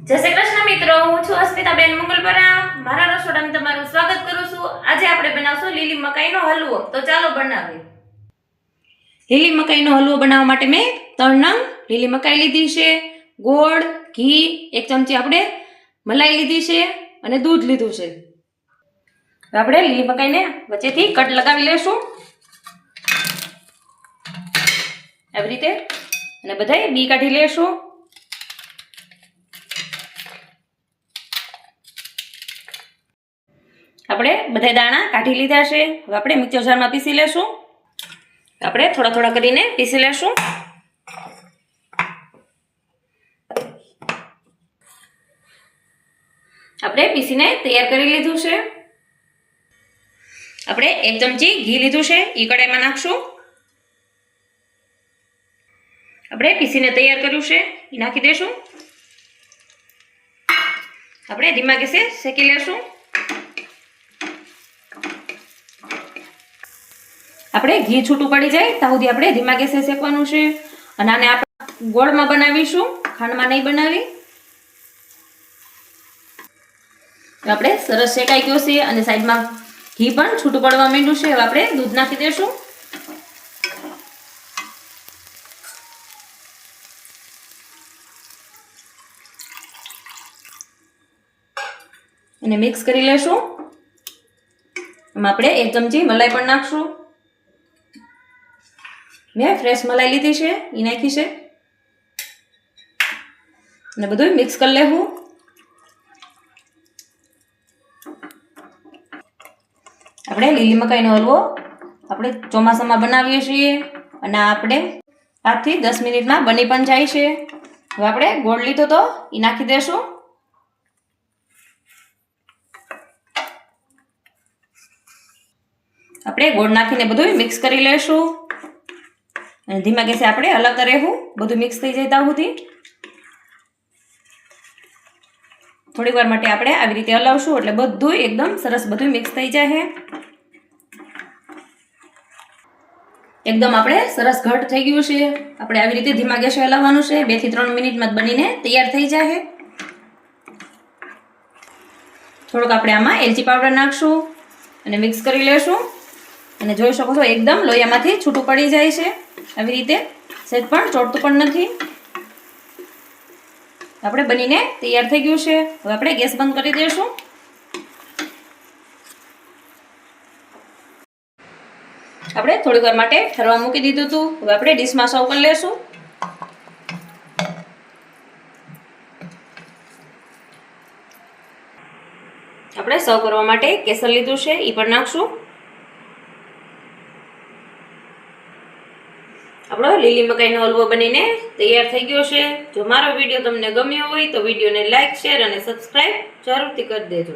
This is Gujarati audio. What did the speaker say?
જય શ્રી કૃષ્ણ મિત્રો, હું છું અસ્મિતાબેન મંગલપરા. મારા રસોડામાં તમારું સ્વાગત કરું છું. આજે આપણે બનાવશું લીલી મકાઈનો હલવો. તો ચાલો બનાવીએ. લીલી મકાઈનો હલવો બનાવવા માટે મેં 3 નંગ લીલી મકાઈ લીધી છે, ગોળ, ઘી, 1 ચમચી આપણે મલાઈ લીધી છે અને દૂધ લીધું છે. તો આપણે લીલી મકાઈને વચ્ચેથી કટ લગાવી લેશું આવી રીતે, અને બધાય બી કાઢી લેશું. આપણે બધા દાણા કાઢી લીધા છે. હવે આપણે મિક્સર જારમાં પીસી લેશું. આપણે થોડા થોડા કરીને પીસી લેશું. આપણે પીસીને તૈયાર કરી લીધું છે. આપણે 1 ચમચી ઘી લીધું છે, એ કડાઈમાં નાખશું. આપણે પીસીને તૈયાર કર્યું છે એ નાખી દેશું. આપણે ધીમા ગેસે શેકી લેશું. આપણે ઘી છૂટું પડી જાય ત્યાં સુધી આપણે ધીમા ગેસે શેકવાનું છે. અને આને આપણે ગોળમાં બનાવીશું, ખાંડમાં નહીં બનાવી. આપણે સરસ શેકાઈ ગયો છે અને સાઈડમાં ઘી પણ છૂટું પડવા માંડ્યું છે. હવે આપણે દૂધ નાખી દઈશું. અને મિક્સ કરી લેશું. એમાં આપણે 1 ચમચી મલાઈ પણ નાખશું. મેં ફ્રેશ મલાઈ લીધી છે, એ નાખી છે. અને બધું મિક્સ કરી લેવું. આપણે લીલી મકાઈનો હલવો આપણે ચોમાસામાં બનાવીએ છીએ અને આપણે 5 થી 10 મિનિટમાં બની પણ જાય છે. હવે આપણે ગોળ લીધો તો એ નાખી દેશું. આપણે ગોળ નાખીને બધું મિક્સ કરી લેશું. અને ધીમા ગેસે આપણે હલાવતા રહેવું, બધું મિક્સ થઈ જાય ત્યાં સુધી. થોડી વાર માટે આપણે આવી રીતે હલાવશું એટલે બધું એકદમ સરસ બધું મિક્સ થઈ જાય. એકદમ આપણે સરસ ઘટ થઈ ગયું છે. આપણે આવી રીતે ધીમા ગેસે હલાવવાનું છે. 2 થી 3 મિનિટમાં જ બનીને તૈયાર થઈ જાય. થોડુંક આપણે આમાં એલચી પાવડર નાખશું અને મિક્સ કરી લેશું. અને જોઈ શકો છો એકદમ લોહીમાંથી છૂટું પડી જાય છે. આવી રીતે સહેજ પણ ચોટતું પણ નથી. આપણે બનીને તૈયાર થઈ ગયું છે. હવે આપણે ગેસ બંધ કરી દઈશું. આપણે થોડી વાર માટે ઠરવા મૂકી દીધું હતું. હવે આપણે ડીશમાં સર્વ કરી લેશું. આપણે સર્વ કરવા માટે કેસર લીધું છે, એ પણ નાખશું. આપણો લીલી મકાઈનો હલવો બનીને તૈયાર થઈ ગયો છે. જો મારો વિડીયો તમને ગમ્યો હોય તો વિડીયોને લાઈક, શેર અને સબસ્ક્રાઈબ જરૂરથી કરી દેજો.